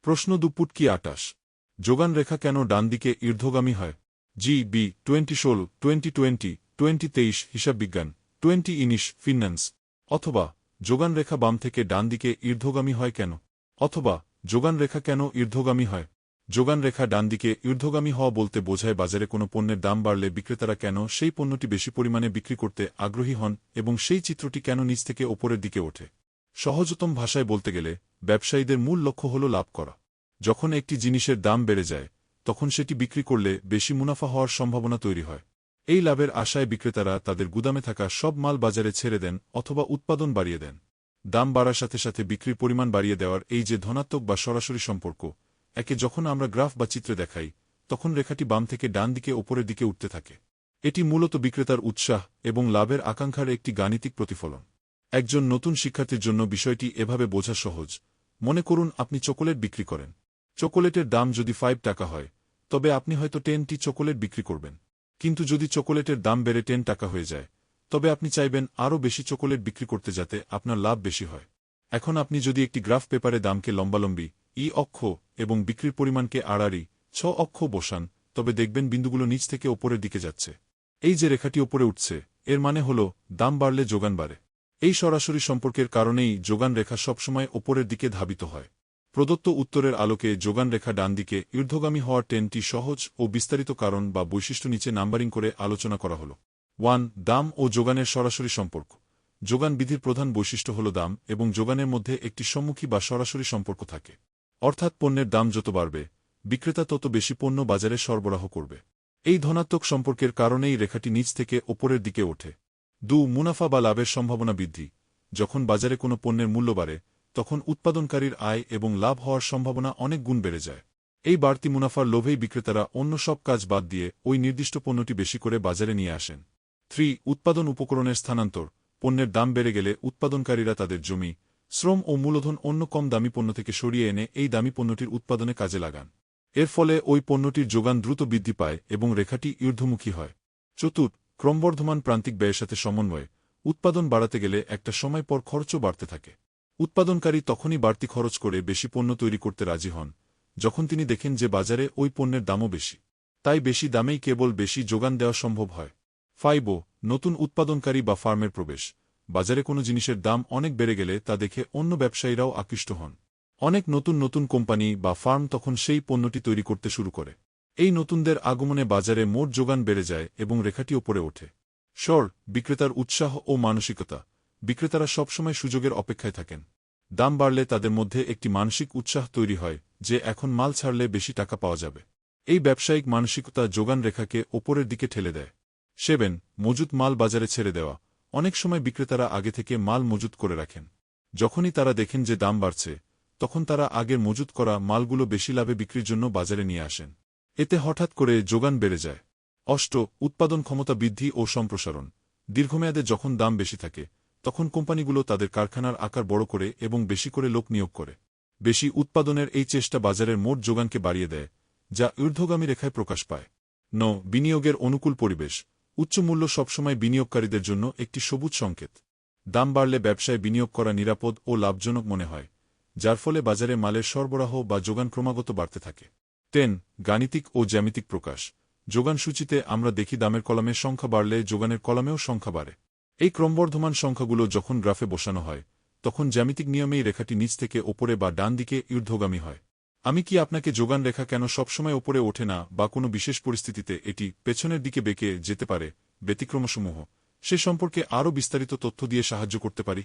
প্রশ্ন 2 পুট কি 28 যোগান রেখা কেন ডান দিকে ঊর্ধ্বগামী হয়? জি বি 2016 2020 2023 হিসাব বিজ্ঞান 2019 ফিন্যান্স। অথবা যোগান রেখা বাম থেকে ডান দিকে ঊর্ধ্বগামী হয় কেন? অথবা যোগান রেখা কেন ঊর্ধ্বগামী হয়? যোগান রেখা ডান দিকে ঊর্ধ্বগামী হওয়া বলতে বোঝায় বাজারে কোনো পণ্যের দাম বাড়লে বিক্রেতারা কেন সেই পণ্যটি বেশি পরিমাণে বিক্রি করতে আগ্রহী হন এবং সেই চিত্রটি কেন নিচ থেকে ওপরের দিকে ওঠে। সহজতম ভাষায় বলতে গেলে ব্যবসায়ীদের মূল লক্ষ্য হল লাভ করা। যখন একটি জিনিসের দাম বেড়ে যায় তখন সেটি বিক্রি করলে বেশি মুনাফা হওয়ার সম্ভাবনা তৈরি হয়। এই লাভের আশায় বিক্রেতারা তাদের গুদামে থাকা সব মাল বাজারে ছেড়ে দেন অথবা উৎপাদন বাড়িয়ে দেন। দাম বাড়ার সাথে সাথে বিক্রির পরিমাণ বাড়িয়ে দেওয়ার এই যে ধনাত্মক বা সরাসরি সম্পর্ক, একে যখন আমরা গ্রাফ বা চিত্রে দেখাই তখন রেখাটি বাম থেকে ডান দিকে ওপরের দিকে উঠতে থাকে। এটি মূলত বিক্রেতার উৎসাহ এবং লাভের আকাঙ্ক্ষার একটি গাণিতিক প্রতিফলন। একজন নতুন শিক্ষার্থীর জন্য বিষয়টি এভাবে বোঝা সহজ। মনে করুন আপনি চকোলেট বিক্রি করেন। চকোলেটের দাম যদি 5 টাকা হয় তবে আপনি হয়তো 10টি চকোলেট বিক্রি করবেন। কিন্তু যদি চকোলেটের দাম বেড়ে 10 টাকা হয়ে যায় তবে আপনি চাইবেন আরও বেশি চকোলেট বিক্রি করতে যাতে আপনার লাভ বেশি হয়। এখন আপনি যদি একটি গ্রাফ পেপারে দামকে লম্বালম্বি ই অক্ষ এবং বিক্রির পরিমাণকে আড়াআড়ি 6 অক্ষ বসান তবে দেখবেন বিন্দুগুলো নিচ থেকে ওপরের দিকে যাচ্ছে। এই যে রেখাটি ওপরে উঠছে এর মানে হল দাম বাড়লে যোগান বাড়ে। এই সরাসরি সম্পর্কের কারণেই যোগান রেখা সবসময় ওপরের দিকে ধাবিত হয়। প্রদত্ত উত্তরের আলোকে যোগান রেখা ডান দিকে ঊর্ধ্বগামী হওয়ার 10টি সহজ ও বিস্তারিত কারণ বা বৈশিষ্ট্য নিচে নাম্বারিং করে আলোচনা করা হল। 1. দাম ও যোগানের সরাসরি সম্পর্ক। যোগান বিধির প্রধান বৈশিষ্ট্য হল দাম এবং যোগানের মধ্যে একটি সম্মুখী বা সরাসরি সম্পর্ক থাকে। অর্থাৎ পণ্যের দাম যত বাড়বে বিক্রেতা তত বেশি পণ্য বাজারে সরবরাহ করবে। এই ধনাত্মক সম্পর্কের কারণেই রেখাটি নিচ থেকে ওপরের দিকে ওঠে। 2. মুনাফা বা লাভের সম্ভাবনা বৃদ্ধি। যখন বাজারে কোনো পণ্যের মূল্য বাড়ে তখন উৎপাদনকারীর আয় এবং লাভ হওয়ার সম্ভাবনা অনেক গুণ বেড়ে যায়। এই বাড়তি মুনাফার লোভেই বিক্রেতারা অন্য সব কাজ বাদ দিয়ে ওই নির্দিষ্ট পণ্যটি বেশি করে বাজারে নিয়ে আসেন। 3. উৎপাদন উপকরণের স্থানান্তর। পণ্যের দাম বেড়ে গেলে উৎপাদনকারীরা তাদের জমি, শ্রম ও মূলধন অন্য কম দামি পণ্য থেকে সরিয়ে এনে এই দামি পণ্যটির উৎপাদনে কাজে লাগান। এর ফলে ওই পণ্যটির যোগান দ্রুত বৃদ্ধি পায় এবং রেখাটি ঊর্ধ্বমুখী হয়। 4. ক্রমবর্ধমান প্রান্তিক ব্যয়ের সাথে সমন্বয়ে। উৎপাদন বাড়াতে গেলে একটা সময় পর খরচও বাড়তে থাকে। উৎপাদনকারী তখনই বাড়তি খরচ করে বেশি পণ্য তৈরি করতে রাজি হন যখন তিনি দেখেন যে বাজারে ওই পণ্যের দামও বেশি। তাই বেশি দামেই কেবল বেশি যোগান দেওয়া সম্ভব হয়। 5. নতুন উৎপাদনকারী বা ফার্মের প্রবেশ। বাজারে কোনো জিনিসের দাম অনেক বেড়ে গেলে তা দেখে অন্য ব্যবসায়ীরাও আকৃষ্ট হন। অনেক নতুন নতুন কোম্পানি বা ফার্ম তখন সেই পণ্যটি তৈরি করতে শুরু করে। এই নতুনদের আগমনে বাজারে মোট যোগান বেড়ে যায় এবং রেখাটি ওপরে ওঠে। স্বর বিক্রেতার উৎসাহ ও মানসিকতা। বিক্রেতারা সবসময় সুযোগের অপেক্ষায় থাকেন। দাম বাড়লে তাদের মধ্যে একটি মানসিক উৎসাহ তৈরি হয় যে এখন মাল ছাড়লে বেশি টাকা পাওয়া যাবে। এই ব্যবসায়িক মানসিকতা যোগান রেখাকে ওপরের দিকে ঠেলে দেয়। 7. মজুত মাল বাজারে ছেড়ে দেওয়া। অনেক সময় বিক্রেতারা আগে থেকে মাল মজুত করে রাখেন। যখনই তারা দেখেন যে দাম বাড়ছে তখন তারা আগের মজুত করা মালগুলো বেশি লাভে বিক্রির জন্য বাজারে নিয়ে আসেন। এতে হঠাৎ করে যোগান বেড়ে যায়। 8. উৎপাদন ক্ষমতা বৃদ্ধি ও সম্প্রসারণ। দীর্ঘমেয়াদে যখন দাম বেশি থাকে তখন কোম্পানিগুলো তাদের কারখানার আকার বড় করে এবং বেশি করে লোক নিয়োগ করে। বেশি উৎপাদনের এই চেষ্টা বাজারের মোট যোগানকে বাড়িয়ে দেয়, যা ঊর্ধ্বগামী রেখায় প্রকাশ পায়। 9. বিনিয়োগের অনুকূল পরিবেশ। উচ্চ মূল্য সবসময় বিনিয়োগকারীদের জন্য একটি সবুজ সংকেত। দাম বাড়লে ব্যবসায় বিনিয়োগ করা নিরাপদ ও লাভজনক মনে হয়, যার ফলে বাজারে মালের সরবরাহ বা যোগান ক্রমাগত বাড়তে থাকে। 10. গাণিতিক ও জ্যামিতিক প্রকাশ। যোগান সূচিতে আমরা দেখি দামের কলামের সংখ্যা বাড়লে যোগানের কলামেও সংখ্যা বাড়ে। এই ক্রমবর্ধমান সংখ্যাগুলো যখন গ্রাফে বসানো হয় তখন জ্যামিতিক নিয়মেই রেখাটি নিচ থেকে ওপরে বা ডান দিকে ঊর্ধ্বগামী হয়। আমি কি আপনাকে যোগান রেখা কেন সবসময় ওপরে ওঠে না বা কোনো বিশেষ পরিস্থিতিতে এটি পেছনের দিকে বেঁকে যেতে পারে ব্যতিক্রমসমূহ সে সম্পর্কে আরও বিস্তারিত তথ্য দিয়ে সাহায্য করতে পারি?